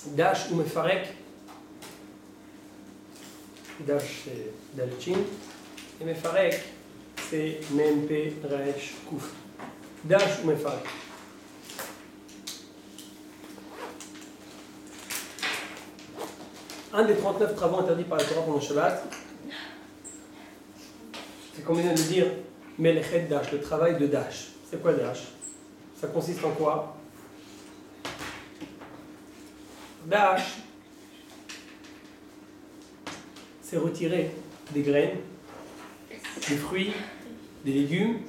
Dash ou Mefarek. Dash c'est Dalchin. Et Mefarek c'est Mempe Resh Kouf. Dash ou Mefarek. Un des 39 travaux interdits par la Torah pendant Shabbat, c'est comme on vient de dire, Melechet Dash, le travail de Dash. C'est quoi Dash? Ça consiste en quoi? Dash, c'est retirer des graines, des fruits, des légumes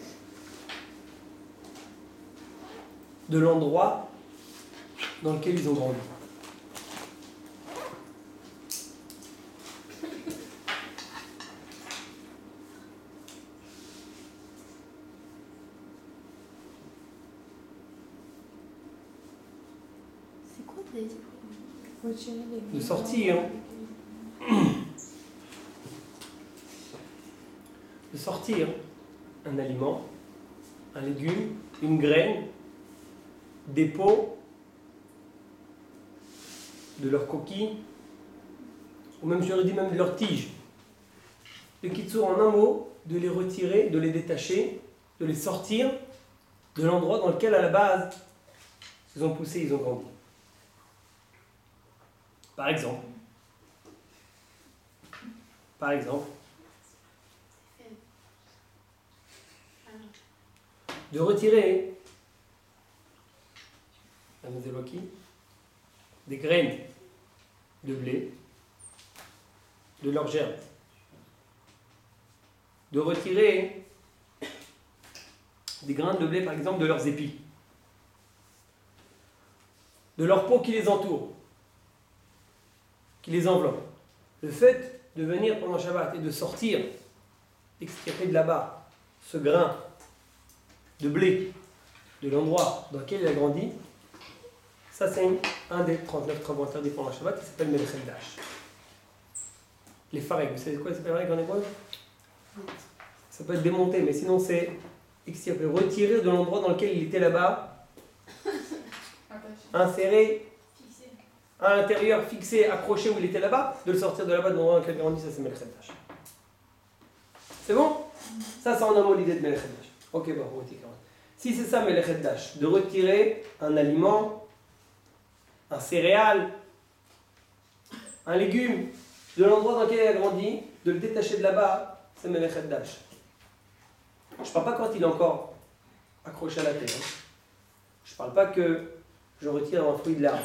de l'endroit dans lequel ils ont grandi. C'est quoi des... De sortir, un aliment, un légume, une graine, des peaux, de leurs coquilles, ou même j'aurais dit même de leurs tiges. Le kitsur en un mot, de les retirer, de les détacher, de les sortir de l'endroit dans lequel à la base ils ont poussé, ils ont grandi. Par exemple, de retirer des graines de blé de leurs gerbes, de retirer des grains de blé par exemple de leurs épis, de leur peau qui les entoure, qui les enveloppe. Le fait de venir pendant Shabbat et de sortir, d'extirper de là-bas ce grain de blé de l'endroit dans lequel il a grandi, ça c'est un des 39 travaux interdits pendant Shabbat qui s'appelle Melechet Dash. Les farek, vous savez quoi ça s'appelle en hébreu? Ça peut être démonté, mais sinon c'est extirper, retirer de l'endroit dans lequel il était là-bas, insérer à l'intérieur, fixé, accroché où il était là-bas, de le sortir de là-bas, de l'endroit dans lequel il grandit, ça c'est Melechet Dash. C'est bon? Ça c'est en un mot l'idée de Melechet Dash. Ok, bon, si c'est ça Melechet Dash, de retirer un aliment, un céréal, un légume, de l'endroit dans lequel il a grandi, de le détacher de là-bas, c'est Melechet Dash. Je ne parle pas quand il est encore accroché à la terre. Je ne parle pas que je retire un fruit de l'arbre.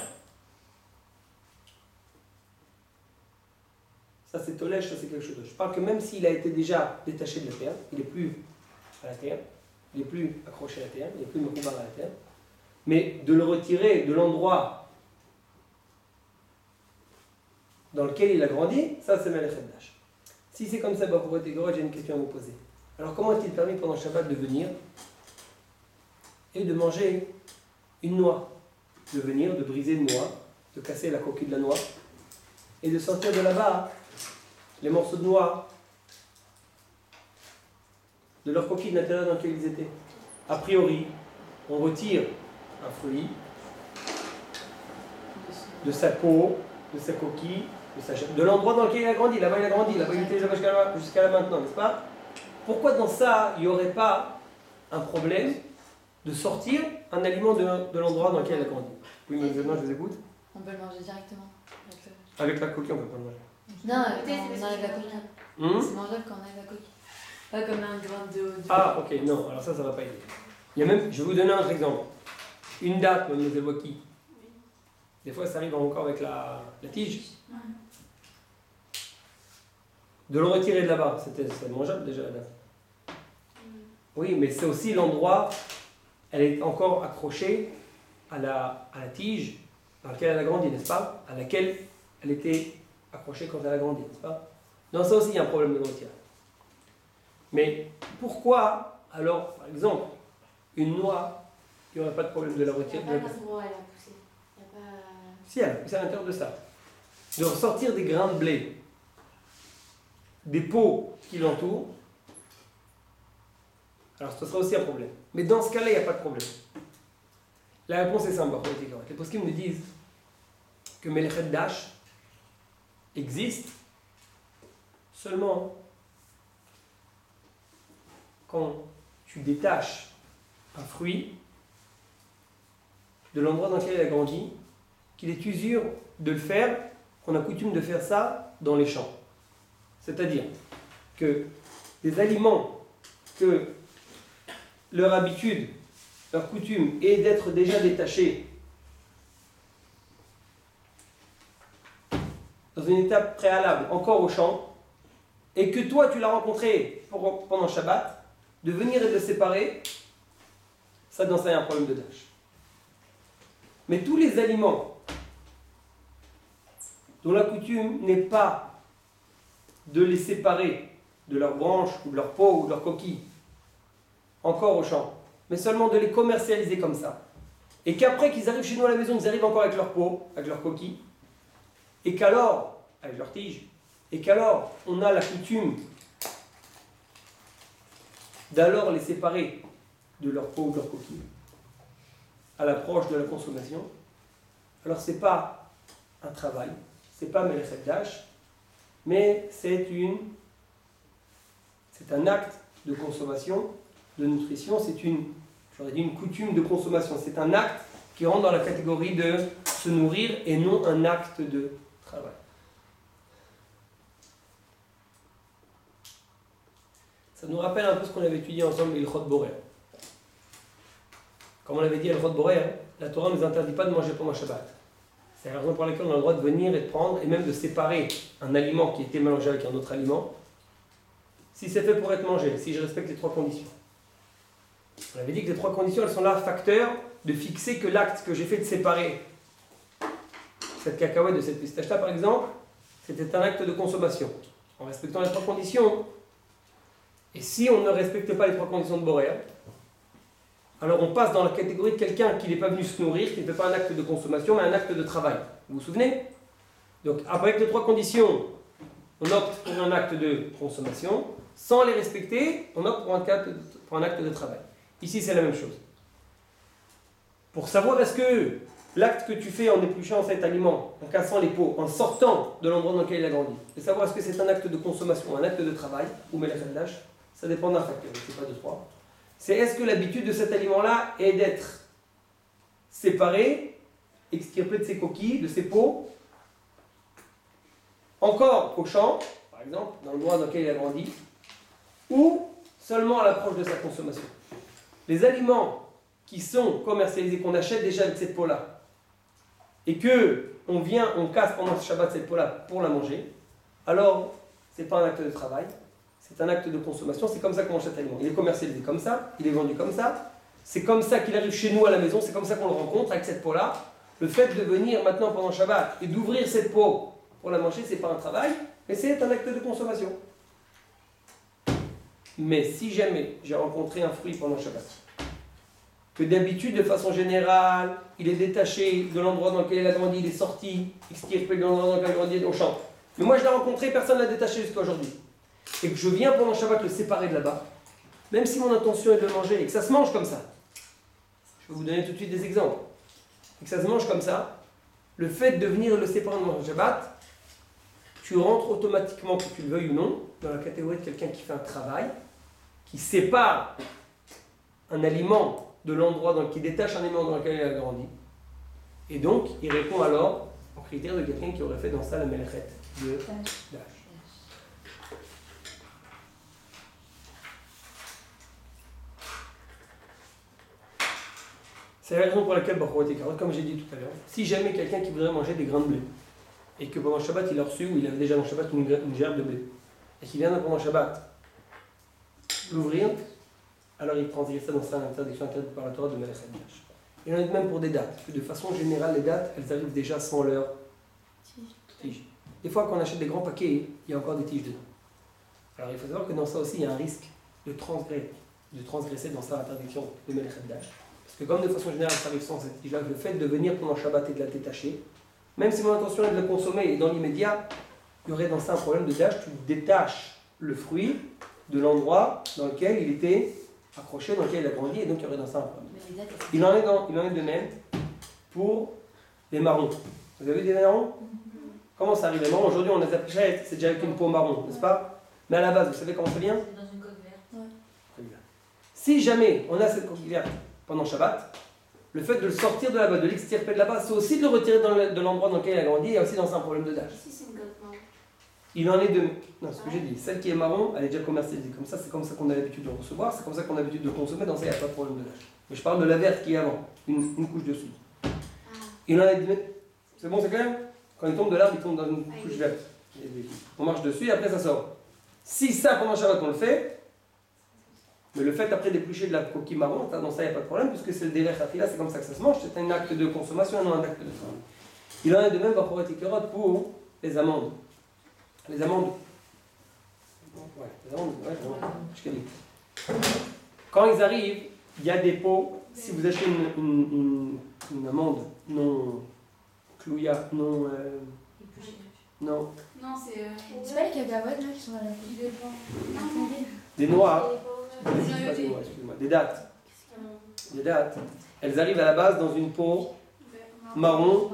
Ça c'est tolèche, ça c'est quelque chose d'autre. Je parle que même s'il a été déjà détaché de la terre, il n'est plus à la terre, il n'est plus accroché à la terre, il n'est plus mekoubar à la terre, mais de le retirer de l'endroit dans lequel il a grandi, ça c'est Melechet Dash. Si c'est comme ça, pour votre égorage, j'ai une question à vous poser. Alors comment est-il permis pendant le Shabbat de venir et de manger une noix? De venir, de briser une noix, de casser la coquille de la noix et de sortir de là-bas les morceaux de noix de leur coquille de l'intérieur dans lequel ils étaient. A priori, on retire un fruit de sa peau, de sa coquille, de l'endroit dans lequel il a grandi. Là-bas il a grandi, là-bas il était jusqu'à là maintenant, n'est-ce pas? Pourquoi dans ça, il n'y aurait pas un problème de sortir un aliment de l'endroit dans lequel il a grandi? Oui, maintenant je vous écoute. On peut le manger directement. Avec la coquille, on ne peut pas le manger. Non, quand on enlève la coquille. C'est mangeable quand on enlève la coquille. Pas comme un grain de... Ah, ok, non, alors ça va pas aider. Il y a même, je vais vous donner un autre exemple. Une date, mademoiselle Waki. Des fois, ça arrive encore avec la tige. De le retirer de là-bas, c'est mangeable déjà la date. Oui, mais c'est aussi l'endroit, elle est encore accrochée à la tige dans laquelle elle a grandi, n'est-ce pas? À laquelle elle était accrochée quand elle a grandi, n'est-ce pas? Dans ça aussi, il y a un problème de retirer. Mais pourquoi, alors, par exemple, une noix, il n'y aurait pas de problème de la retirer? Il n'y a pas d'endroit où elle a poussé. Il y a pas... Si, elle a poussé à l'intérieur de ça. De ressortir des grains de blé, des peaux qui l'entourent, alors ce sera aussi un problème. Mais dans ce cas-là, il n'y a pas de problème. La réponse est simple. Les poskim nous disent que que Melechet Dash existe seulement quand tu détaches un fruit de l'endroit dans lequel il a grandi, qu'il est usure de le faire, qu'on a coutume de faire ça dans les champs. C'est-à-dire que les aliments que leur habitude, leur coutume est d'être déjà détachés dans une étape préalable, encore au champ, et que toi tu l'as rencontré pendant Shabbat, de venir et de séparer, ça dans ça il y a un problème de dash. Mais tous les aliments dont la coutume n'est pas de les séparer de leurs branches ou de leur peau ou de leur coquille, encore au champ, mais seulement de les commercialiser comme ça, et qu'après qu'ils arrivent chez nous à la maison, ils arrivent encore avec leur peau, avec leur coquille, et qu'alors, avec leur tige, et qu'alors on a la coutume d'alors les séparer de leur peau ou de leur coquille, à l'approche de la consommation, alors c'est pas un travail, c'est pas Melechet Dash, mais c'est un acte de consommation, de nutrition, j'aurais dit une coutume de consommation, c'est un acte qui rentre dans la catégorie de se nourrir et non un acte de travail. Ça nous rappelle un peu ce qu'on avait étudié ensemble, l'Ilchot Borer. Comme on l'avait dit à l'Ilchot Borer, la Torah ne nous interdit pas de manger pendant Shabbat. C'est la raison pour laquelle on a le droit de venir et de prendre, et même de séparer un aliment qui était mélangé avec un autre aliment, si c'est fait pour être mangé, si je respecte les trois conditions. On avait dit que les trois conditions, elles sont là, facteurs de fixer que l'acte que j'ai fait de séparer cette cacahuète de cette pistache-là, par exemple, c'était un acte de consommation, en respectant les trois conditions. Et si on ne respecte pas les trois conditions de Borer, alors on passe dans la catégorie de quelqu'un qui n'est pas venu se nourrir, qui ne fait pas un acte de consommation, mais un acte de travail. Vous vous souvenez? Donc avec les trois conditions, on opte pour un acte de consommation. Sans les respecter, on opte pour un acte de travail. Ici, c'est la même chose. Pour savoir est-ce que l'acte que tu fais en épluchant cet aliment, en cassant les peaux, en sortant de l'endroit dans lequel il a grandi, et savoir est-ce que c'est un acte de consommation, un acte de travail, ou Melechet Dash, ça dépend d'un facteur, c'est pas de trois. C'est est-ce que l'habitude de cet aliment-là est d'être séparé, extirpé de ses coquilles, de ses peaux, encore au champ, par exemple, dans le bois dans lequel il a grandi, ou seulement à l'approche de sa consommation. Les aliments qui sont commercialisés, qu'on achète déjà avec cette peau-là, et que on casse pendant ce Shabbat cette peau-là pour la manger, alors c'est pas un acte de travail, c'est un acte de consommation, c'est comme ça qu'on mange cet aliment. Il est commercialisé comme ça, il est vendu comme ça, c'est comme ça qu'il arrive chez nous à la maison, c'est comme ça qu'on le rencontre avec cette peau-là. Le fait de venir maintenant pendant Shabbat et d'ouvrir cette peau pour la manger, c'est pas un travail, mais c'est un acte de consommation. Mais si jamais j'ai rencontré un fruit pendant Shabbat, que d'habitude, de façon générale, il est détaché de l'endroit dans lequel il a grandi, il est sorti, extirpé de l'endroit dans lequel il a grandi au champ. Mais moi je l'ai rencontré, personne ne l'a détaché jusqu'à aujourd'hui. Et que je viens pendant Shabbat le séparer de là-bas, même si mon intention est de le manger et que ça se mange comme ça. Je vais vous donner tout de suite des exemples. Et que ça se mange comme ça, le fait de venir le séparer de mon Shabbat, tu rentres automatiquement, que tu le veuilles ou non, dans la catégorie de quelqu'un qui fait un travail, qui sépare un aliment de l'endroit, qui détache un aliment dans lequel il a grandi. Et donc, il répond alors au critère de quelqu'un qui aurait fait dans ça la Melechet de Dash. C'est la raison pour laquelle, comme j'ai dit tout à l'heure, si jamais quelqu'un qui voudrait manger des grains de blé, et que pendant Shabbat il a reçu, ou il avait déjà dans Shabbat une gerbe de blé, et qu'il vient pendant Shabbat l'ouvrir, alors il prend ça dans sa interdiction interdite par la Torah de Melechet Dash. Il en est de même pour des dates, que de façon générale les dates, elles arrivent déjà sans leur tige. Des fois quand on achète des grands paquets, il y a encore des tiges dedans. Alors il faut savoir que dans ça aussi il y a un risque de transgresser dans sa interdiction de Melechet Dash. Parce que comme de façon générale ça arrive sans cette tige-là, le fait de venir pendant Shabbat et de la détacher, même si mon intention est de le consommer et dans l'immédiat, il y aurait dans ça un problème de dash, tu détaches le fruit de l'endroit dans lequel il était accroché, dans lequel il a grandi, et donc il y aurait dans ça un problème. Il en est de même pour les marrons. Vous avez vu des marrons? Comment ça arrive? Les marrons, aujourd'hui, on les achète, c'est déjà avec une peau marron, n'est-ce pas? Mais à la base, vous savez comment ça vient? Dans une coque verte. Très bien. Si jamais on a cette coquille verte pendant Shabbat, le fait de le sortir de là-bas, de l'extirper de là-bas, c'est aussi de le retirer de l'endroit dans lequel il a grandi, et aussi dans un problème de dash. Si c'est une coque marron. Il en est de... Non, ce que j'ai dit, celle qui est marron, elle est déjà commercialisée comme ça, c'est comme ça qu'on a l'habitude de recevoir, c'est comme ça qu'on a l'habitude de consommer, dans ça, il n'y a pas de problème de dash. Mais je parle de la verte qui est avant, une couche dessous. Il en est de... C'est bon, c'est clair? Quand il tombe de l'arbre, il tombe dans une couche verte. On marche dessus et après ça sort. Si ça, pendant Shabbat, on le fait, mais le fait après d'éplucher de la coquille marron, dans ça, il n'y a pas de problème, puisque c'est le derech afila, c'est comme ça que ça se mange, c'est un acte de consommation et non un acte de travail. Il en est de même pour les amandes. Les amandes. Ouais, les amandes, je connais. Quand ils arrivent, il y a des pots. Si vous achetez une amande non clouilla, non. Non. Non, c'est. C'est pas les cacahuètes là qui sont à la Des noix. Excuse-moi, des dattes. Des dattes. Elles arrivent à la base dans une peau marron,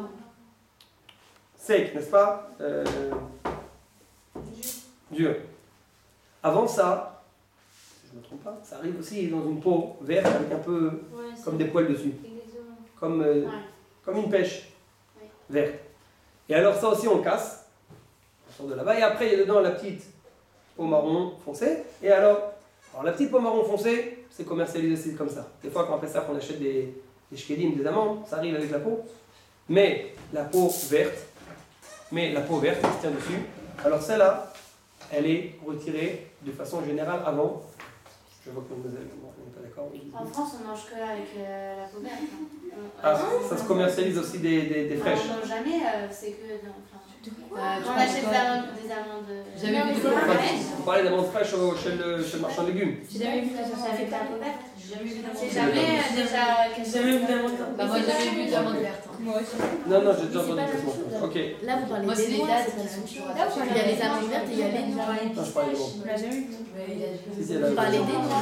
sec, n'est-ce pas? Dur. Avant ça, si je ne me trompe pas, ça arrive aussi dans une peau verte avec un peu comme des poils dessus. Comme une pêche verte. Et alors ça aussi on le casse. On sort de là-bas. Et après il y a dedans la petite peau marron foncée. Et alors la petite peau marron foncée, c'est commercialisé aussi comme ça. Des fois quand après ça on achète des shkedim, des amandes, ça arrive avec la peau. Mais la peau verte qui se tient dessus, alors celle-là, elle est retirée de façon générale avant. Je vois que vous n'êtes pas d'accord. En France, on mange que avec la peau verte. Ah, ça se commercialise aussi des fraîches. Non, jamais, c'est que. On On achète des amandes. Jamais vu ça. Vous parlez d'amandes fraîches chez le marchand de légumes. J'ai jamais vu ça. C'est avec la peau verte. C'est jamais, déjà. Jamais vu d'amande. Bah, moi, j'ai jamais vu d'amande verte. Moi aussi. Non, j'ai déjà entendu ça. Ok. Là, vous parlez des noix, c'est qui sont chaudes. Là, il y a les amandes vertes et il y a les noix. Non, je parlais des On l'a jamais vu. Vous parlez des noix.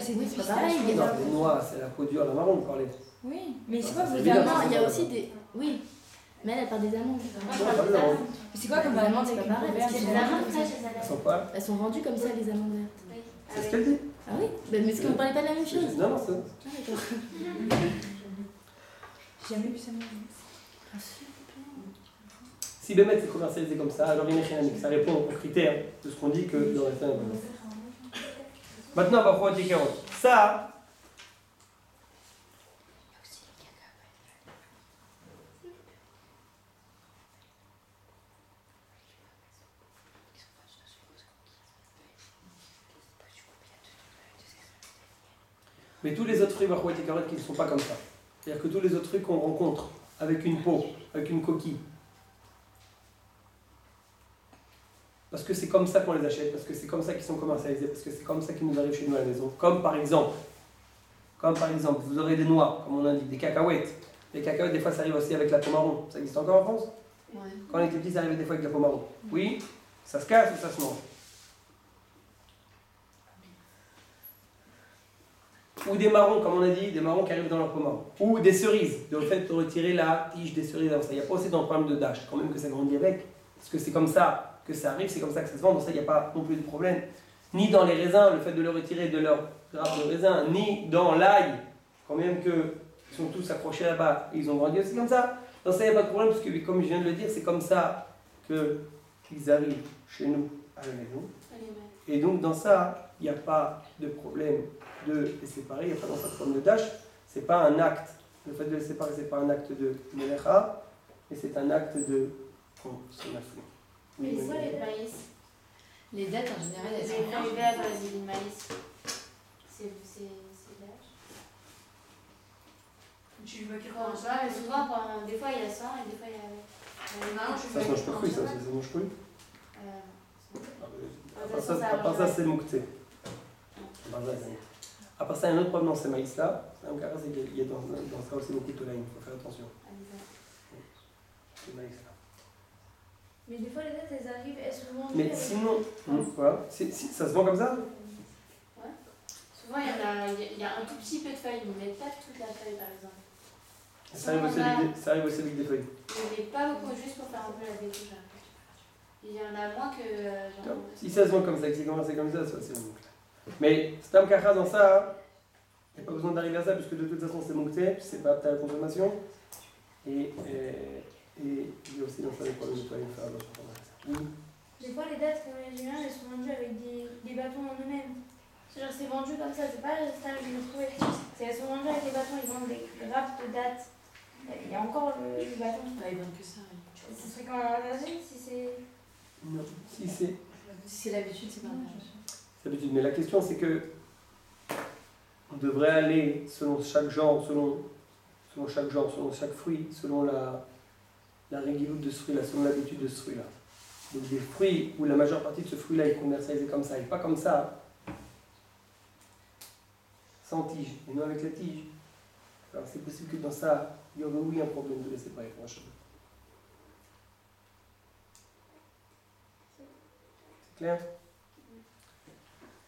C'est pas pareil. Non, les noix, c'est la peau dure, la marron, vous parlez. Oui, mais c'est quoi C'est vos évident. amandes? Il y a aussi des. Oui. Mais elle parle des amandes. C'est quoi comme amandes? C'est pas pareil. Parce C'est que des amandes fraîches, Elles sont pas. Elles sont vendues comme ça, les amandes vertes. C'est ce qu'elle dit. Ah oui? Mais est-ce que vous parlez pas de la même chose? Non, c'est. Ah d'accord. J'ai jamais vu ça. Si Bémet c'est commercialisé comme ça, alors ça répond aux critères de ce qu'on dit que dans les fins. Maintenant, on va prendre des carottes. Ça. Mais tous les autres fruits et carottes qui ne sont pas comme ça. C'est-à-dire que tous les autres fruits qu'on rencontre avec une peau, avec une coquille, parce que c'est comme ça qu'on les achète, parce que c'est comme ça qu'ils sont commercialisés, parce que c'est comme ça qu'ils nous arrivent chez nous à la maison. Comme par exemple, vous aurez des noix, comme on indique, des cacahuètes. Les cacahuètes, des fois, ça arrive aussi avec la peau marron. Ça existe encore en France? Ouais. Quand on était petit, ça arrivait des fois avec la peau marron. Oui, ça se casse ou ça se mange? Ou des marrons, comme on a dit, des marrons qui arrivent dans leur peau marron. Ou des cerises, le fait de retirer la tige des cerises. Il n'y a pas aussi dans le problème de dash, quand même que ça grandit avec. Parce que c'est comme ça que ça arrive, c'est comme ça que ça se vend, donc ça, il n'y a pas non plus de problème. Ni dans les raisins, le fait de le retirer de leur grappe de raisin, ni dans l'ail, quand même qu'ils sont tous accrochés là-bas, ils ont grandi aussi comme ça. Donc ça, il n'y a pas de problème, parce que comme je viens de le dire, c'est comme ça qu'ils arrivent chez nous à la maison. Et donc dans ça, il n'y a pas de problème de les séparer, il n'y a pas dans ça de problème de dash. C'est pas un acte, le fait de les séparer, c'est pas un acte de melecha, mais c'est un acte de consommation. Mais c'est quoi les maïs? Les dates en général, elles Les sont fruits verts, les maïs. C'est l'âge. Tu veux qu'il Quand ça, mais souvent, des fois il y a ça et des fois il y a. Ça se mange pas cru, ça se mange cru. À part ça, c'est moukté. À part ça, il y a un autre problème dans ces maïs-là. C'est qu'il y a dans ça aussi beaucoup de tolaïm. Il faut faire attention. Ces maïs-là. Mais des fois, les dates, elles arrivent, elles sont vendues. Mais sinon, voilà. Ça se vend comme ça? Souvent, il y a un tout petit peu de feuilles, mais pas toute la feuille par exemple. Ça arrive aussi avec des feuilles. Mais pas beaucoup, juste pour faire un peu la déco. Il y en a moins que. Genre... Si ça se vend comme ça, que c'est commencé comme ça c'est bon. Mais Stam Kacha dans ça, il n'y a pas besoin d'arriver à ça, puisque de toute façon c'est moncté, c'est pas apte à la consommation. Et il y a aussi dans ça des problèmes de nettoyage, faire attention à ça. Oui. Des fois, les dates, comme les général, elles sont vendues avec des bâtons en eux-mêmes. C'est genre, c'est vendu comme ça, c'est pas le style que j'ai trouvé. Elles sont vendues avec des bâtons, ils vendent des grappes de dates. Il y a encore le bâton. Ils vendent que ça. Oui. Ce serait quand même interdit si c'est. Non, si c'est. Si c'est l'habitude, c'est pas intéressant. C'est l'habitude, mais la question c'est que on devrait aller selon chaque genre, selon chaque fruit, selon la réguloute de ce fruit-là, selon l'habitude de ce fruit-là. Donc des fruits où la majeure partie de ce fruit-là est commercialisé comme ça et pas comme ça, sans tige, et non avec la tige. Alors c'est possible que dans ça, il y aurait oui un problème de les séparer pour un cheveu. C'est clair?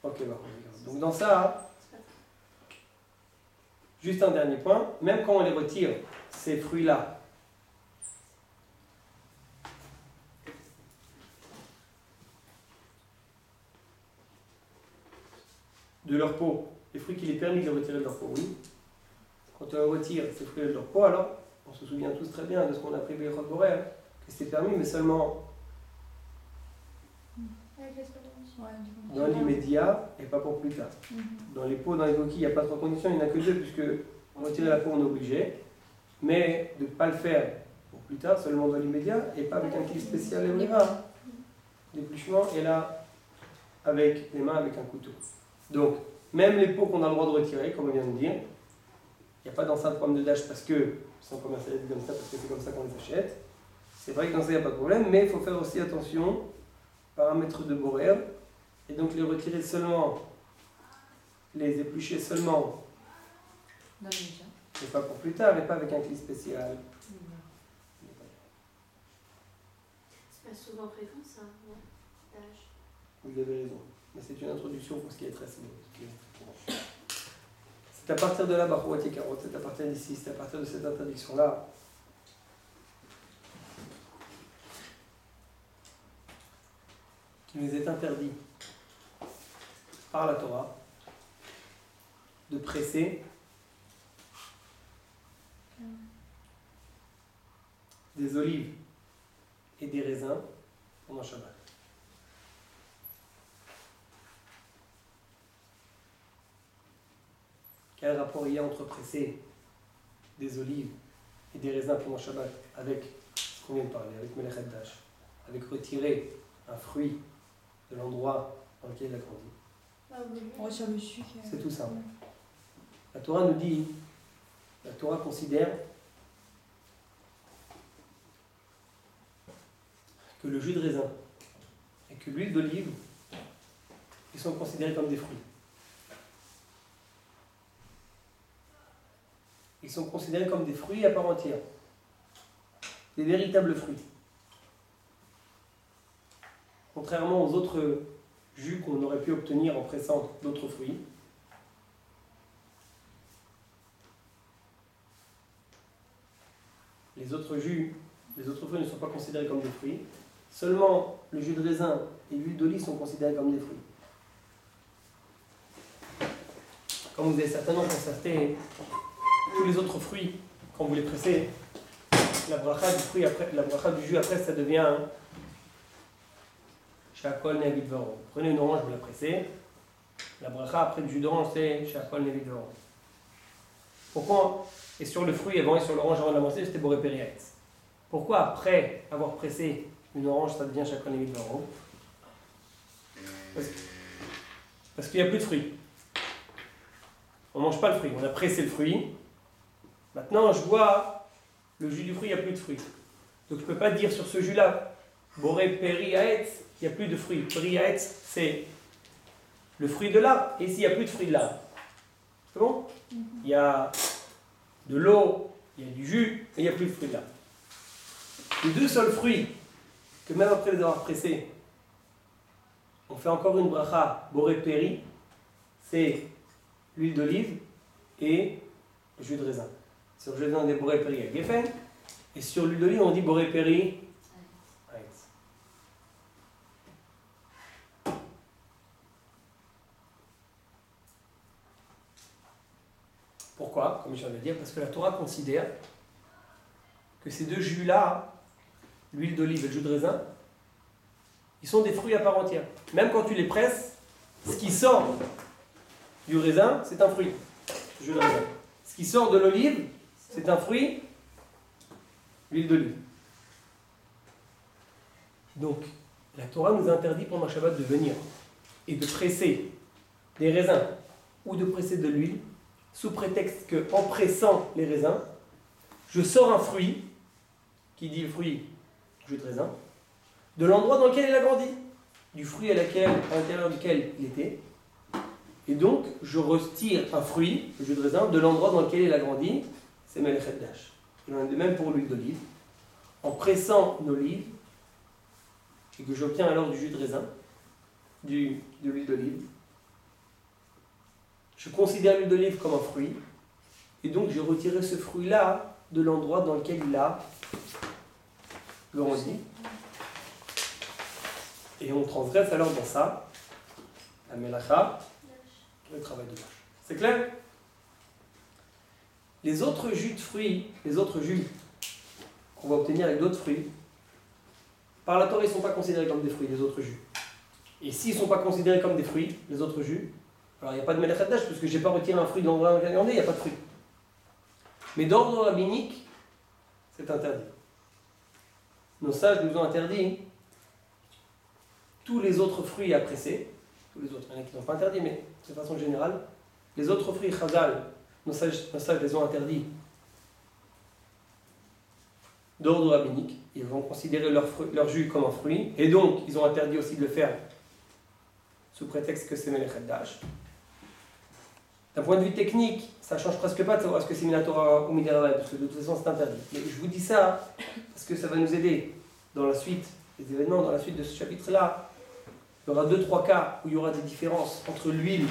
Ok, bah, donc dans ça, juste un dernier point, même quand on les retire, ces fruits-là, de leur peau, les fruits qu'il est permis de retirer de leur peau, oui. Quand on retire ces fruits de leur peau, alors, on se souvient tous très bien de ce qu'on a pris Bechot Boré, que c'était permis, mais seulement Avec les spaghettis. Ouais, dans l'immédiat et pas pour plus tard. Dans les peaux, dans les coquilles, il n'y a pas trois conditions, il n'y en a que deux, puisque pour retirer la peau, on est obligé, mais de ne pas le faire pour plus tard, seulement dans l'immédiat, et pas avec un clip spécial et bras, d'épluchement, et là, avec les mains, avec un couteau. Donc, même les peaux qu'on a le droit de retirer, comme on vient de dire, il n'y a pas dans ça de problème de dash parce que sont commercialisés comme ça, parce que c'est comme ça qu'on les achète. C'est vrai que dans ça, il n'y a pas de problème, mais il faut faire aussi attention, paramètres de Borer, et donc les retirer seulement, les éplucher seulement, dans les médias. et pas pour plus tard, et pas avec un clip spécial. C'est pas souvent fréquent ça, non? D'âge. Vous avez raison. Mais c'est une introduction pour ce qui est très simple. C'est à partir de là, Barouati Karot, c'est à partir d'ici, c'est à partir de cette interdiction-là, qui nous est interdit par la Torah de presser des olives et des raisins pendant Shabbat. Quel rapport il y a entre presser des olives et des raisins pendant Shabbat avec ce qu'on vient de parler, avec Melech Dash, avec retirer un fruit de l'endroit dans lequel il a grandi? On retire le sucre. C'est tout simple. La Torah nous dit, la Torah considère que le jus de raisin et que l'huile d'olive, ils sont considérés comme des fruits. Ils sont considérés comme des fruits à part entière. Des véritables fruits. Contrairement aux autres jus qu'on aurait pu obtenir en pressant d'autres fruits. Les autres jus, les autres fruits ne sont pas considérés comme des fruits. Seulement le jus de raisin et l'huile d'olive sont considérés comme des fruits. Comme vous avez certainement constaté, tous les autres fruits, quand vous les pressez, la bracha du fruit après, la bracha du jus après, ça devient Shakol Nevid Varon. Vous prenez une orange, vous la pressez. La bracha après du jus d'orange, c'est Shakol Nevid Varon. Pourquoi? Et sur le fruit avant et sur l'orange avant de la manger, c'était Boré Periaetz. Pourquoi après avoir pressé une orange, ça devient Shakol Nevid Varon? Parce qu'il n'y a plus de fruits. On ne mange pas le fruit, on a pressé le fruit. Maintenant, je bois le jus du fruit, il n'y a plus de fruits. Donc je ne peux pas dire sur ce jus-là, Boré Periaetz, il n'y a plus de fruits. Periaetz, c'est le fruit de l'arbre, et ici, il n'y a plus de fruits de l'arbre. C'est bon? Il y a de l'eau, il y a du jus, et il n'y a plus de fruits de l'arbre. Les deux seuls fruits que même après les avoir pressés, on fait encore une bracha Boré Peri, c'est l'huile d'olive et le jus de raisin. Sur le jus de raisin, on dit boré péri à Geffen. Et sur l'huile d'olive, on dit boré péri à Aïtz. Pourquoi? Comme je viens de le dire, parce que la Torah considère que ces deux jus-là, l'huile d'olive et le jus de raisin, ils sont des fruits à part entière. Même quand tu les presses, ce qui sort du raisin, c'est un fruit, le jus de raisin. Ce qui sort de l'olive, c'est un fruit, l'huile d'olive. Donc, la Torah nous interdit pendant Shabbat de venir et de presser des raisins ou de presser de l'huile, sous prétexte qu'en pressant les raisins, je sors un fruit, qui dit le fruit, jus de raisin, de l'endroit dans lequel il a grandi, du fruit à l'intérieur duquel il était, et donc je retire un fruit, le jus de raisin, de l'endroit dans lequel il a grandi, c'est Melechet Dash. Il en est de même pour l'huile d'olive. En pressant une olive, et que j'obtiens alors du jus de raisin, de l'huile d'olive, je considère l'huile d'olive comme un fruit, et donc j'ai retiré ce fruit-là de l'endroit dans lequel il a grandi. Et on transgresse alors dans ça, la melacha, le travail de tâche. C'est clair? Les autres jus de fruits, les autres jus qu'on va obtenir avec d'autres fruits, par la Torah, ils ne sont pas considérés comme des fruits, les autres jus. Et s'ils ne sont pas considérés comme des fruits, les autres jus, alors il n'y a pas de melechet dash, puisque je n'ai pas retiré un fruit de l'endroit dans lequel il n'y a pas de fruit. Mais d'ordre rabbinique, c'est interdit. Nos sages nous ont interdit tous les autres fruits à presser, tous les autres, il y en a qui n'ont pas interdit, mais de façon générale, les autres fruits chazal, nos sages les ont interdits d'ordre rabbinique. Ils vont considérer leur jus comme un fruit, et donc ils ont interdit aussi de le faire sous prétexte que c'est melechet dash. D'un point de vue technique, ça ne change presque pas de savoir est-ce que c'est minatora ou midirabanan, parce que de toute façon c'est interdit. Mais je vous dis ça parce que ça va nous aider dans la suite des événements, dans la suite de ce chapitre-là. Il y aura 2-3 cas où il y aura des différences entre l'huile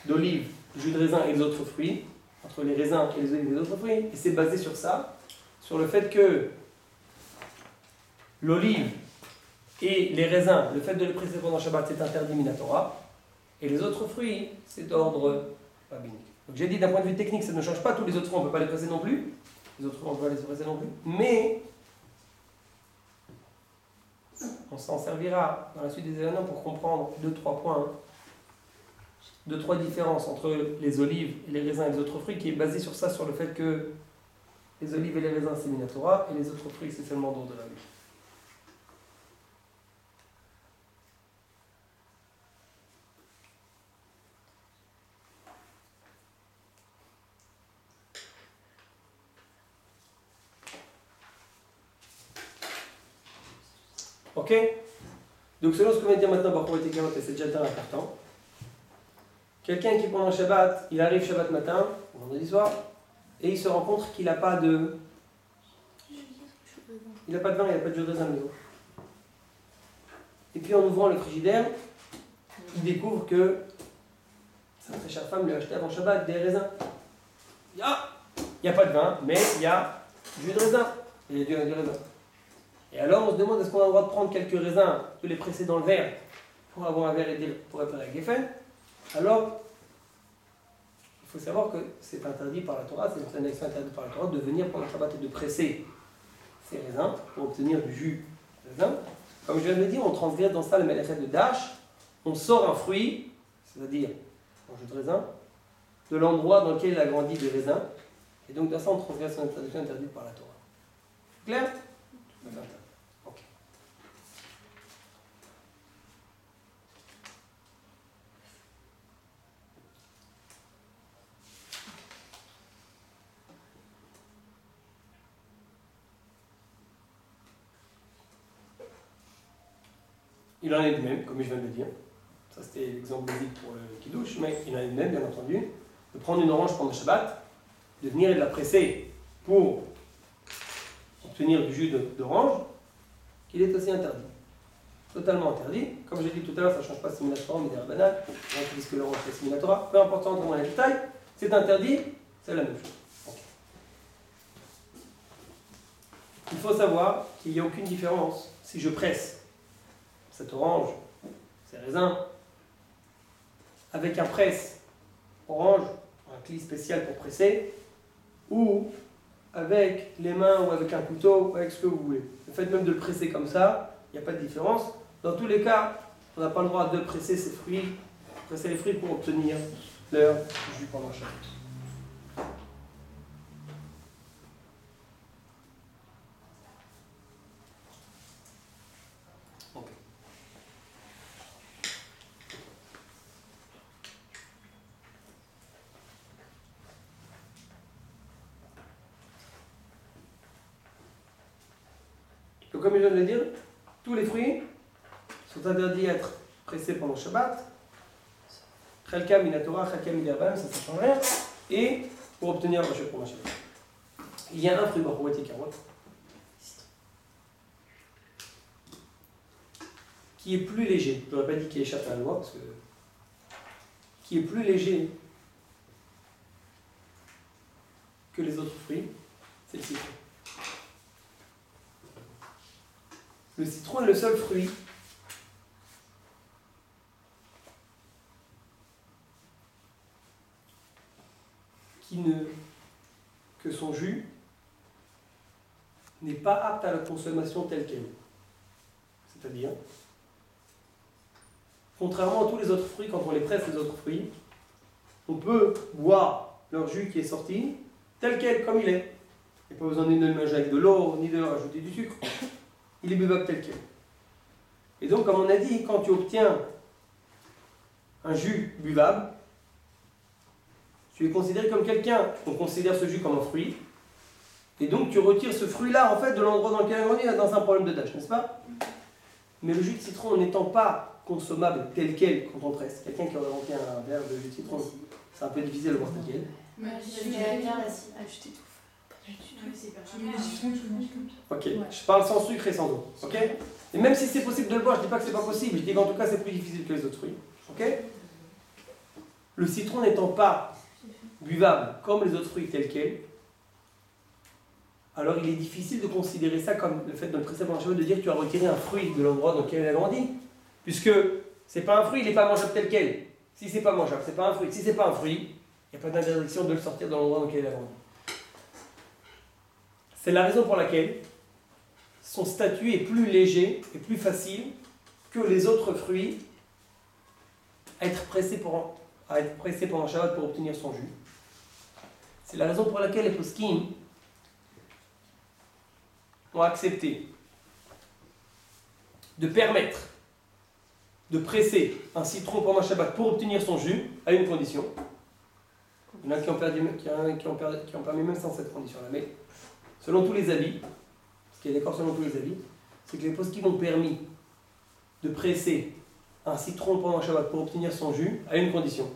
d'olive, le jus de raisin et les autres fruits, entre les raisins et les olives et les autres fruits, et c'est basé sur ça, sur le fait que l'olive et les raisins, le fait de les presser pendant Shabbat, c'est interdit minatora, et les autres fruits, c'est d'ordre rabbinique. Donc j'ai dit d'un point de vue technique, ça ne change pas, tous les autres fruits, on ne peut pas les presser non plus, les autres fruits, on ne peut pas les presser non plus, mais on s'en servira dans la suite des événements pour comprendre 2-3 points, 2-3 différences entre les olives et les raisins et les autres fruits, qui est basé sur ça, sur le fait que les olives et les raisins c'est minatora, et les autres fruits c'est seulement d'ordre rabbinique. Ok? Donc selon ce qu'on vient de dire maintenant, par rapport et c'est déjà très important. Quelqu'un qui pendant le Shabbat, il arrive Shabbat matin, vendredi soir, et il se rend compte qu'il n'a pas de... Il n'a pas de vin, il n'a pas de jus de raisin à la maison. Et puis en ouvrant le frigidaire, il découvre que sa très chère femme lui a acheté avant Shabbat des raisins. Il n'y a pas de vin, mais il y a du jus de raisin. Il y a du raisin. Et alors on se demande est-ce qu'on a le droit de prendre quelques raisins, de les presser dans le verre pour avoir un verre et pour réparer la Geffen. Alors, il faut savoir que c'est interdit par la Torah, c'est une interdiction interdite par la Torah de venir pendant le Shabbat et de presser ces raisins pour obtenir du jus de raisin. Comme je viens de le dire, on transgresse dans ça le melechet de dash, on sort un fruit, c'est-à-dire un jus de raisin, de l'endroit dans lequel il a grandi des raisins, et donc dans ça on transgresse une interdiction interdite par la Torah. Clair? Ok. Il en est de même, comme je viens de le dire. Ça c'était l'exemple basique pour le kidouche, mais il en est de même, bien entendu, de prendre une orange pendant le Shabbat, de venir et de la presser pour obtenir du jus d'orange, qu'il est aussi interdit. Totalement interdit. Comme j'ai dit tout à l'heure, ça ne change pas si minatora ou midirabanan. On dit que l'orange c'est minatora. Peu importe dans les détails, c'est interdit, c'est la même chose. Okay. faut savoir qu'il n'y a aucune différence si je presse cette orange, ces raisins, avec un presse orange, un cli spécial pour presser, ou avec les mains ou avec un couteau, ou avec ce que vous voulez. Le fait même de le presser comme ça, il n'y a pas de différence. Dans tous les cas, on n'a pas le droit de presser ces fruits, presser les fruits pour obtenir leur jus pendant chaque. Donc, comme je viens de le dire, tous les fruits sont interdits à être pressés pendant Shabbat. Chalka minatora, chalka midarban, ça ne change rien. Et pour obtenir le pendant Shabbat. Il y a un fruit barouet et carotte qui est plus léger. Je n'aurais pas dit qu'il échappe à la loi, parce que qui est plus léger que les autres fruits, c'est le citron. Le citron est le seul fruit que son jus n'est pas apte à la consommation telle qu'elle est. C'est-à-dire, contrairement à tous les autres fruits, quand on les presse les autres fruits, on peut boire leur jus qui est sorti tel quel, comme il est. Il n'y a pas besoin ni de le manger avec de l'eau, ni de rajouter du sucre. Il est buvable tel quel. Et donc, comme on a dit, quand tu obtiens un jus buvable, tu es considéré comme quelqu'un, on considère ce jus comme un fruit, et donc tu retires ce fruit-là en fait de l'endroit dans lequel on est dans un problème de tâche, n'est-ce pas? Mais le jus de citron n'étant pas consommable tel quel quand on presse, quelqu'un qui aurait rempli un verre de jus de citron, c'est un peu difficile de le voir tel quel. Ok, je parle sans sucre et sans eau, ok? Et même si c'est possible de le boire, je ne dis pas que c'est pas possible, je dis qu'en tout cas c'est plus difficile que les autres fruits, ok? Le citron n'étant pas buvable comme les autres fruits tels quels, alors il est difficile de considérer ça comme le fait de le presser pendant Shabbat, de dire que tu as retiré un fruit de l'endroit dans lequel il a grandi, puisque c'est pas un fruit, il n'est pas mangeable tel quel. Si c'est pas mangeable, c'est pas un fruit. Si c'est pas un fruit, il n'y a pas d'interdiction de le sortir de l'endroit dans lequel il a grandi. C'est la raison pour laquelle son statut est plus léger et plus facile que les autres fruits à être pressés pendant Shabbat pour obtenir son jus. C'est la raison pour laquelle les poskim ont accepté de permettre de presser un citron pendant Shabbat pour obtenir son jus à une condition. Il y en a qui ont permis même sans cette condition-là. Mais selon tous les avis, ce qui est d'accord selon tous les avis, c'est que les poskim ont permis de presser un citron pendant Shabbat pour obtenir son jus à une condition.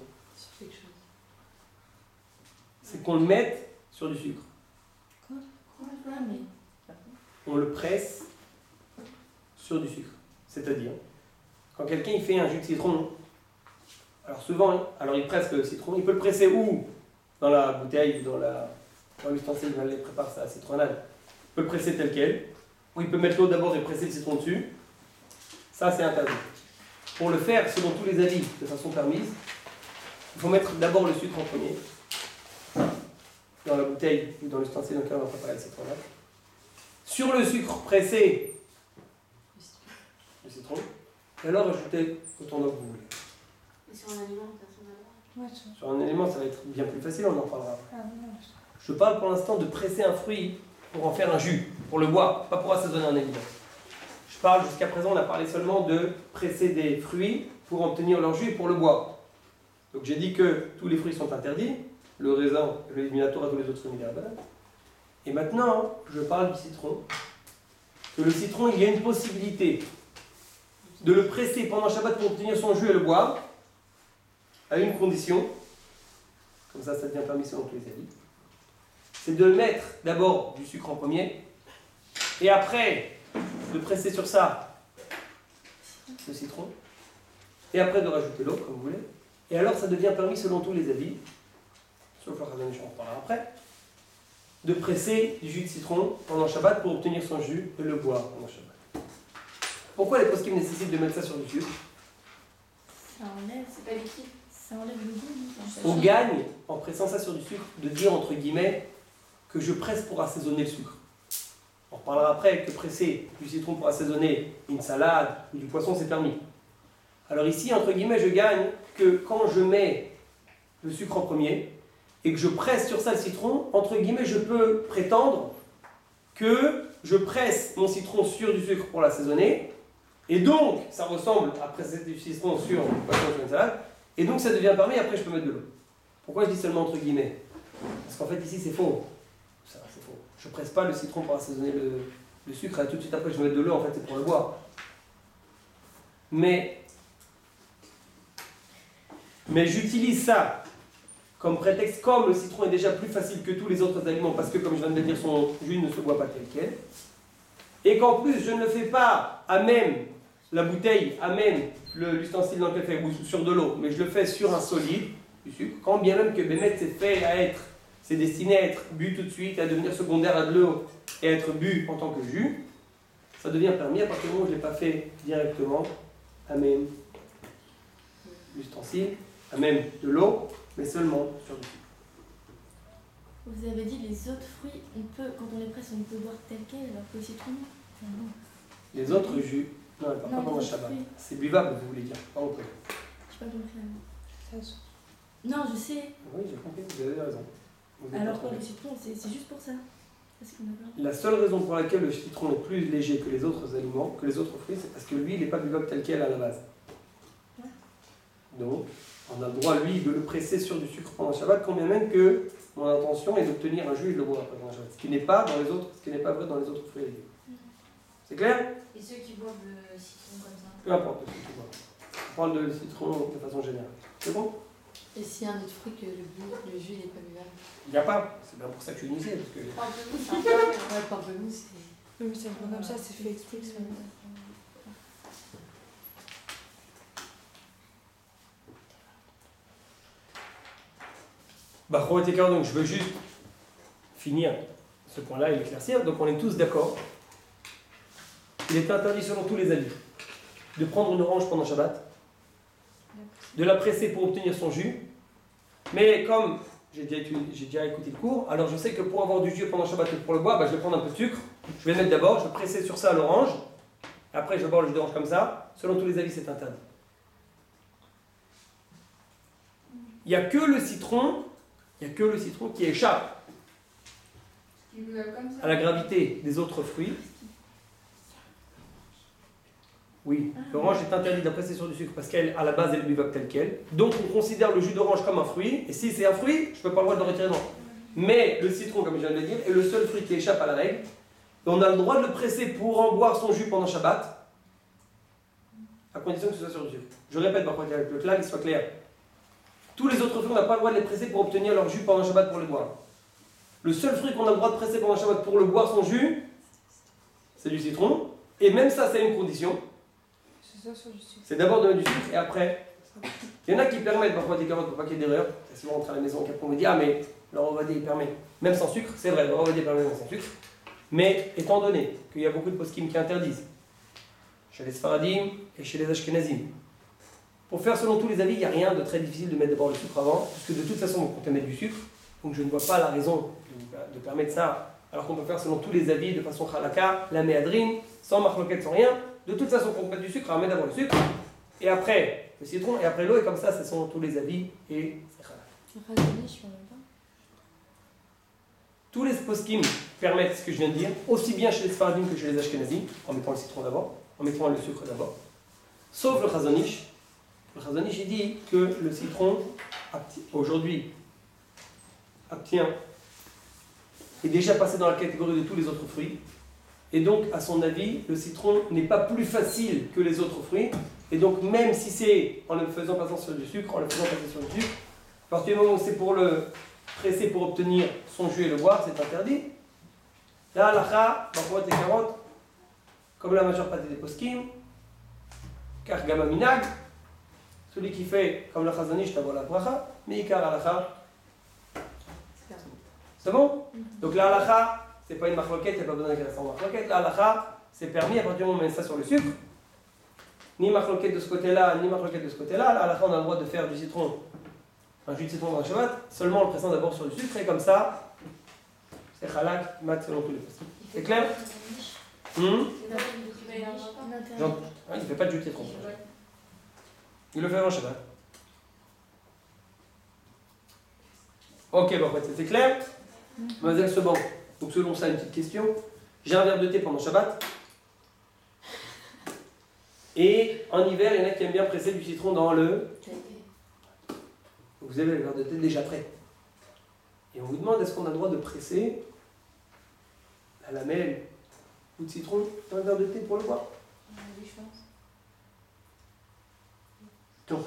C'est qu'on le mette sur du sucre. On le presse sur du sucre. C'est-à-dire, quand quelqu'un il fait un jus de citron, alors souvent, il presse le citron, il peut le presser où? Dans la bouteille, dans l'ustensile où il prépare sa citronnade. Il peut le presser tel quel, ou il peut mettre l'eau d'abord et presser le citron dessus. Ça, c'est interdit. Pour le faire, selon tous les avis, de façon permise, il faut mettre d'abord le sucre en premier, dans la bouteille ou dans l'ustensile dans lequel on va préparer la citronnade. Sur le sucre pressé, le citron, et alors ajoutez autant d'eau que vous voulez. Et sur un aliment, personne n'a le droit. Sur un élément, ça va être bien plus facile, on en parlera après. Je parle pour l'instant de presser un fruit pour en faire un jus, pour le boire, pas pour assaisonner un aliment. Je parle, jusqu'à présent, on a parlé seulement de presser des fruits pour obtenir leur jus et pour le boire. Donc j'ai dit que tous les fruits sont interdits, le raisin, le minatora, tous les autres fruits d'herbe. Et maintenant, je parle du citron. Que le citron, il y a une possibilité de le presser pendant Shabbat pour obtenir son jus et le boire, à une condition, comme ça devient permis selon tous les avis, c'est de mettre d'abord du sucre en premier, et après de presser sur ça le citron, et après de rajouter l'eau, comme vous voulez, et alors ça devient permis selon tous les avis, sauf le Chazon Ish, on en parlera après, de presser du jus de citron pendant Shabbat pour obtenir son jus et le boire pendant Shabbat. Pourquoi les poskim nécessitent de mettre ça sur du sucre? Ça enlève, C'est pas liquide. ça enlève le goût. On gagne, en pressant ça sur du sucre, de dire entre guillemets que je presse pour assaisonner le sucre. On reparlera après que presser du citron pour assaisonner une salade ou du poisson, c'est permis. Alors ici, entre guillemets, je gagne que quand je mets le sucre en premier et que je presse sur ça le citron, entre guillemets, je peux prétendre que je presse mon citron sur du sucre pour l'assaisonner, et donc ça ressemble à presser du citron sur du poisson sur une salade, et donc ça devient permis, après je peux mettre de l'eau. Pourquoi je dis seulement entre guillemets? Parce qu'en fait ici c'est faux. Ça, c'est faux. Je presse pas le citron pour assaisonner le sucre, et tout de suite après je vais mettre de l'eau, en fait c'est pour le boire. Mais j'utilise ça comme prétexte, comme le citron est déjà plus facile que tous les autres aliments, parce que comme je viens de le dire, son jus ne se boit pas tel quel, et qu'en plus je ne le fais pas à même la bouteille, à même l'ustensile dans lequel je fais, ou sur de l'eau, mais je le fais sur un solide, du sucre, quand bien même que Bémet c'est destiné à être bu tout de suite, à devenir secondaire à de l'eau, et à être bu en tant que jus, ça devient permis à partir du moment où je ne l'ai pas fait directement à même l'ustensile, à même de l'eau, mais seulement sur du sucre. Vous avez dit les autres fruits, quand on les presse, on peut boire tel quel, alors que le citron, non. Les autres jus, non, pas pendant le Shabbat. C'est buvable, vous voulez dire, pas on peut. J'ai pas compris la main. Non, je sais. Oui, j'ai compris, vous avez raison. Vous êtes Alors pas quoi, trompé. le citron, c'est juste pour ça. Parce qu'on a pas. La seule raison pour laquelle le citron est plus léger que les autres aliments, que les autres fruits, c'est parce que lui, il n'est pas buvable tel quel à la base. Ouais. Donc, on a le droit, lui, de le presser sur du sucre pendant le Shabbat, quand bien même que mon intention est d'obtenir un jus et de le boire après pendant le Shabbat. Ce qui n'est pas vrai dans les autres fruits et légumes. C'est clair? Et ceux qui boivent le citron comme ça? Peu importe ce que tu bois. On parle de citron de façon générale. C'est bon? Et s'il y a un autre fruit que le jus n'est pas buvable? Il n'y a pas. C'est bien pour ça que je suis initié. Parce que... Pamplemousse, c'est un peu. Ouais, le pamplemousse, c'est. Oui, mais c'est bon comme ça, c'est fait exprès. Bah, donc je veux juste finir ce point-là et l'éclaircir. Donc on est tous d'accord. Il est interdit selon tous les avis de prendre une orange pendant Shabbat, de la presser pour obtenir son jus. Mais comme j'ai déjà écouté le cours, alors je sais que pour avoir du jus pendant Shabbat et pour le boire, bah, je vais prendre un peu de sucre. Je vais le mettre d'abord, je vais presser sur ça l'orange. Et après je vais boire le jus d'orange comme ça. Selon tous les avis, c'est interdit. Il n'y a que le citron qui échappe Qui veut comme ça. à la gravité des autres fruits. Oui, l'orange est interdite de la presser sur du sucre parce qu'à la base elle est buvable telle qu'elle. Donc on considère le jus d'orange comme un fruit, et si c'est un fruit, je ne peux pas le droit de le retirer non. Mais le citron, comme je viens de le dire, est le seul fruit qui échappe à la règle. Et on a le droit de le presser pour en boire son jus pendant Shabbat, à condition que ce soit sur du sucre. Je répète, par contre, que le clair soit clair. Tous les autres fruits, on n'a pas le droit de les presser pour obtenir leur jus pendant Shabbat pour le boire. Le seul fruit qu'on a le droit de presser pendant Shabbat pour le boire son jus, c'est du citron. Et même ça, c'est une condition. C'est d'abord de mettre du sucre et après. Il y en a qui permettent parfois des carottes pour pas qu'il y ait d'erreur. C'est souvent rentrer à la maison et après on me dit ah mais le Rovadé il permet même sans sucre, c'est vrai, le Rovadé permet même sans sucre. Mais étant donné qu'il y a beaucoup de poskim qui interdisent, chez les Sfaradim et chez les Ashkenazim, pour faire selon tous les avis, il n'y a rien de très difficile de mettre d'abord le sucre avant, puisque de toute façon on compte mettre du sucre, donc je ne vois pas la raison de permettre ça, alors qu'on peut faire selon tous les avis de façon halakha, la méadrine, sans marloquette, sans rien. De toute façon, qu'on met du sucre, on met d'abord le sucre, et après le citron, et après l'eau, et comme ça, ce sont tous les avis, et c'est halal. Tous les poskim permettent ce que je viens de dire, aussi bien chez les Sfaradim que chez les Ashkenazim, en mettant le citron d'abord, en mettant le sucre d'abord. Sauf le Chazonish. Le Chazonish, il dit que le citron, aujourd'hui, est déjà passé dans la catégorie de tous les autres fruits. Et donc, à son avis, le citron n'est pas plus facile que les autres fruits. Et donc, même si c'est en le faisant passer sur du sucre, à partir du moment où c'est pour le presser pour obtenir son jus et le boire, c'est interdit. La halakha, et carottes, comme la majeure partie des poskim, car gamma minag, celui qui fait comme le chazanish, t'as la bracha, mais ikar halakha, C'est bon? Donc la halakha, c'est pas une marloquette, il n'y a pas besoin d'un classement marloquette. La halakha, c'est permis à partir du moment où on met ça sur le sucre. Ni marloquette de ce côté-là, ni marloquette de ce côté-là. La halakha, on a le droit de faire du citron, un jus de citron dans le Shabbat, seulement en le pressant d'abord sur du sucre, et comme ça, c'est halak, mat selon tous les possibles. C'est clair? Il Il ne fait pas de jus de citron. Il le fait avant Shabbat. Ok, bon, c'est clair? Mademoiselle Seban, donc selon ça, une petite question. J'ai un verre de thé pendant Shabbat. Et en hiver, il y en a qui aiment bien presser du citron dans le... Vous avez le verre de thé déjà prêt. Et on vous demande, est-ce qu'on a le droit de presser la lamelle ou de citron dans le verre de thé pour le boire? Oui, je pense. Donc,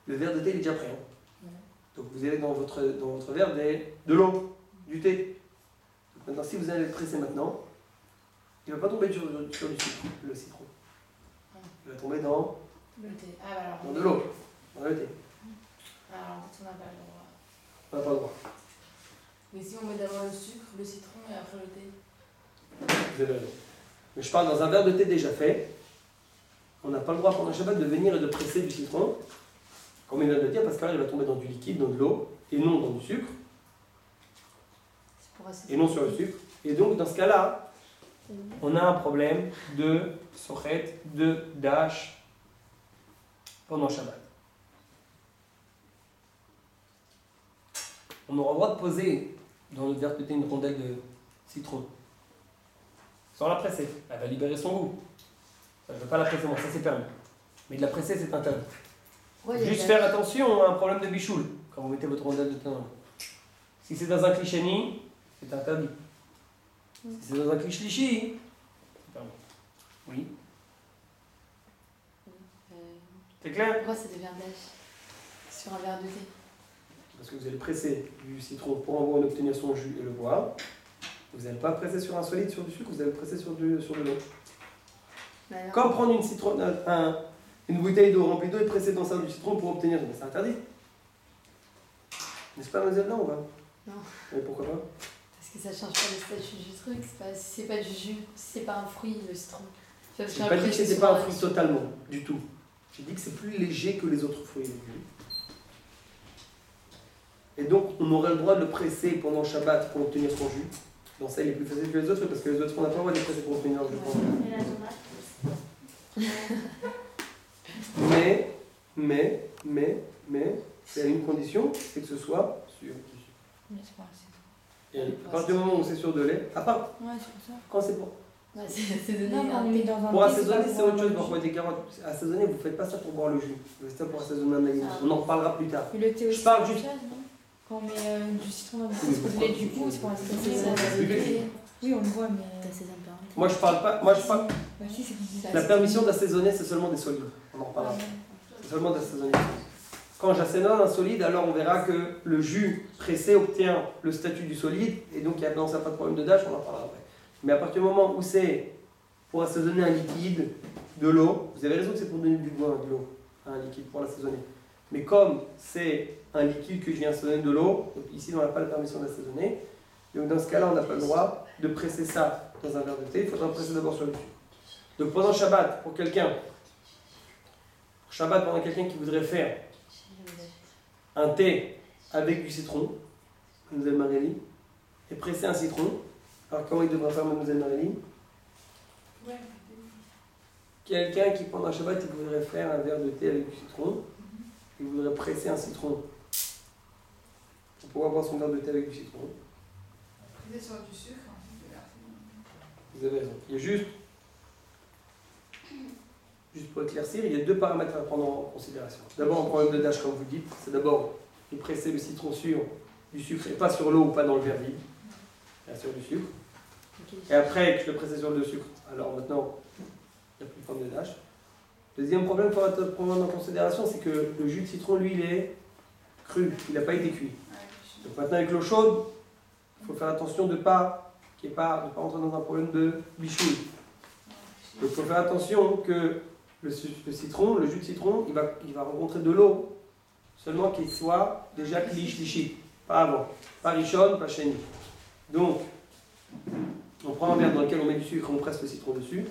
le verre de thé il est déjà prêt. Hein. Donc vous avez dans votre verre de l'eau, du thé. Donc maintenant, si vous allez le presser maintenant, il ne va pas tomber sur du sucre, le citron. Il va tomber dans Le thé. Ah, bah alors. de l'eau, dans le thé. Alors, en fait, on n'a pas le droit. On n'a pas le droit. Mais si on met d'abord le sucre, le citron et après le thé. Vous avez raison. Mais je parle dans un verre de thé déjà fait. On n'a pas le droit pendant le Shabbat de venir et de presser du citron, comme il vient de le dire, parce que là il va tomber dans du liquide, dans de l'eau, et non dans du sucre, et non sur le sucre. Et donc dans ce cas-là, on a un problème de sochet, de dash pendant Shabbat. On aura le droit de poser dans notre verre de thé une rondelle de citron, sans la presser. Elle va libérer son goût. Je ne veux pas la presser, moi, ça c'est permis. Mais de la presser, c'est interdit. Ouais, Juste faire attention à un problème de bichoul quand vous mettez votre rondelle de thé dans l'eau. Si c'est dans un cliché, c'est interdit. Si c'est dans un cliché, c'est permis. Oui. C'est clair? Pourquoi c'est des verres d'âge sur un verre de thé? Parce que vous allez presser du citron pour en obtenir son jus et le boire. Vous n'allez pas presser sur un solide, sur du sucre, vous allez presser sur de l'eau. Comme prendre une bouteille d'eau remplie d'eau et presser dans ça du citron pour obtenir, c'est interdit. N'est-ce pas, mademoiselle? Non, on va. Non. Mais pourquoi pas? Parce que ça change pas le statut du truc. Si c'est pas du jus, si c'est pas un fruit, le citron. Je n'ai pas dit que c'était pas un fruit totalement, du tout. J'ai dit que c'est plus léger que les autres fruits et légumes. Et donc, on aurait le droit de le presser pendant Shabbat pour obtenir son jus. Dans ça, il est plus facile que les autres, parce que les autres, on n'a pas le droit de les presser pour obtenir le jus. Et la tomate. Mais, c'est une condition, c'est que ce soit sur du sucre. Mais c'est pas assez. Et à partir du moment où c'est sur de lait, à part Ouais, c'est pour ça. quand c'est pour. Ouais, c'est donné. Non, quand on met dans un Pour thé, assaisonner, pas c'est pour autre chose. boire Pour des carottes, assaisonner, vous ne faites pas ça pour boire le jus. Vous faites ça pour assaisonner un aliment. On en reparlera plus tard. le jus. Et le thé aussi. Je parle c'est juste- la même chose, non Quand on met du citron dans le thé, Oui, c'est pour donner du goût, c'est pour assaisonner. Oui, on le voit, mais. Moi, je parle pas. Moi, je parle. Bah, si, c'est La permission d'assaisonner, c'est seulement des solides. On en reparlera. C'est seulement d'assaisonner. Quand j'assaisonne un solide, alors on verra que le jus pressé obtient le statut du solide, et donc il y a dans ça pas de problème de dash, on en parlera après. Mais à partir du moment où c'est pour assaisonner un liquide, de l'eau, vous avez raison que c'est pour donner du goût à de l'eau, à un liquide, pour l'assaisonner. Mais comme c'est un liquide que je viens assaisonner de l'eau, donc ici on n'a pas la permission d'assaisonner, donc dans ce cas-là on n'a pas le droit de presser ça dans un verre de thé, il faudra presser d'abord sur le sucre. Donc pendant Shabbat, pour quelqu'un qui voudrait faire un thé avec du citron, Mademoiselle Marélie, et presser un citron, alors comment il devrait faire Mademoiselle Marélie? Quelqu'un qui pendant Shabbat il voudrait faire un verre de thé avec du citron, il voudrait presser un citron pour pouvoir boire son verre de thé avec du citron. Presser sur du sucre. Vous avez raison. Il y a juste pour éclaircir, il y a deux paramètres à prendre en considération. D'abord, un problème de dash, comme vous dites, c'est d'abord de presser le citron sur du sucre et pas sur l'eau ou pas dans le verre vide, sur du sucre. Et après que je le presse sur le sucre, alors maintenant, il n'y a plus de problème de dash. Deuxième problème qu'il faut prendre en considération, c'est que le jus de citron, lui, il est cru, il n'a pas été cuit. Donc maintenant, avec l'eau chaude, il faut faire attention de ne pas rentrer dans un problème de bichouille. Donc il faut faire attention que le citron, le jus de citron, il va rencontrer de l'eau, seulement qu'il soit déjà liché, pas avant, pas richonne, pas chéni. Donc, on prend un verre dans lequel on met du sucre et on presse le citron dessus.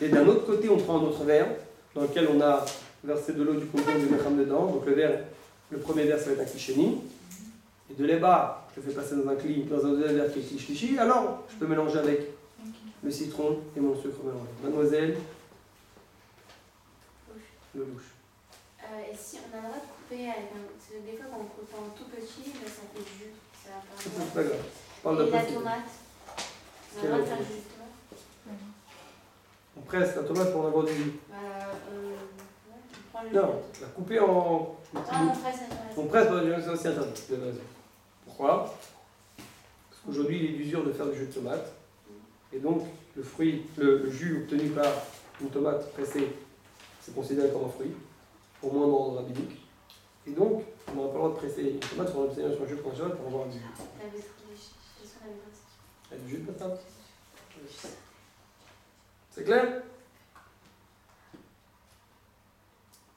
Et d'un autre côté, on prend un autre verre dans lequel on a versé de l'eau du concombre du mecham dedans. Donc le premier verre, ça va être un clicheni. Et de là-bas, je le fais passer dans un deuxième verre qui est cliché. Alors, je peux mélanger avec le citron et mon sucre mélangé. Mademoiselle, le louche. Et si on a le droit de couper avec un. Des fois, quand on coupe en tout petit, ça fait du jus. Ça va faire C'est pas grave. Je parle de Et la petit. tomate. On a le droit de faire du jus de tomate. On presse la tomate pour en avoir du jus. On prend le Non, jus. la couper en. Ah, on presse la tomate. On presse, c'est aussi interdit. Vous avez raison. Pourquoi? Parce qu'aujourd'hui, il est d'usure de faire du jus de tomate. Et donc, le fruit, le jus obtenu par une tomate pressée, c'est considéré comme un fruit, au moins dans l'ordre rabbinique. Et donc, on n'aura pas le droit de presser une tomate sur un jus congélateur pour avoir du jus. Il y a du jus de patate. C'est clair?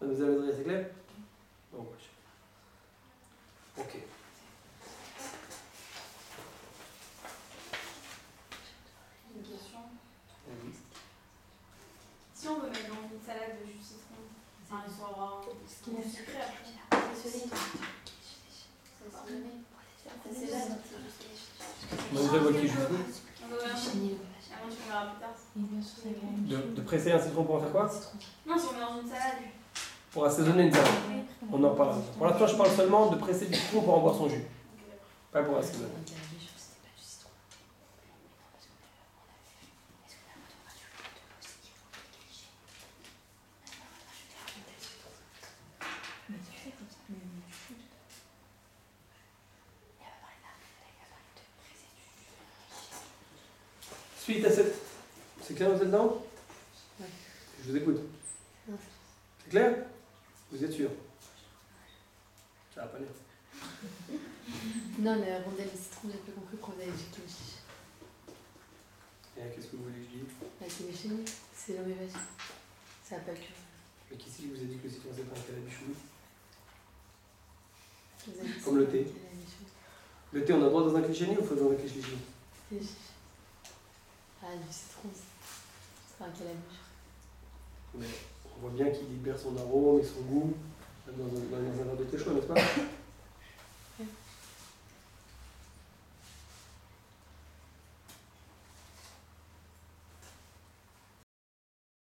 Mademoiselle Adrien, c'est clair? Non, ok. Une question. Oui. Si on veut mettre dans une salade de jus de citron, un restaurant, ce qui est sucré après, C'est solide. C'est là. Mademoiselle Volki, je vous on doit avant tu verras plus tard. de presser un citron pour en faire quoi? Non, si on met dans une salade. Pour assaisonner une salade. On en parle. Pour l'instant, je parle seulement de presser du citron pour en boire son jus. Pas pour assaisonner. Suite à cette... C'est clair, vous êtes dedans? Ouais. Je vous écoute. Non. C'est clair? Vous êtes sûr? Ça va pas l'air. Non, mais rondelle de citron, j'ai pas compris qu'on avait du aussi. Et qu'est-ce que vous voulez que je dise? Avec les chenilles, c'est l'homme et vas-y. Ça va pas que. Mais qui c'est qui vous a dit que le citron c'est pas un calabichou? Vous avez dit Comme le thé. qu'il y avait des choses. Le thé, on a le droit dans un cliché ou faut dans un cliché? Ah, du citron, c'est un calabiche. Mais on voit bien qu'il libère son arôme et son goût dans un verre de thé chaud, n'est-ce pas?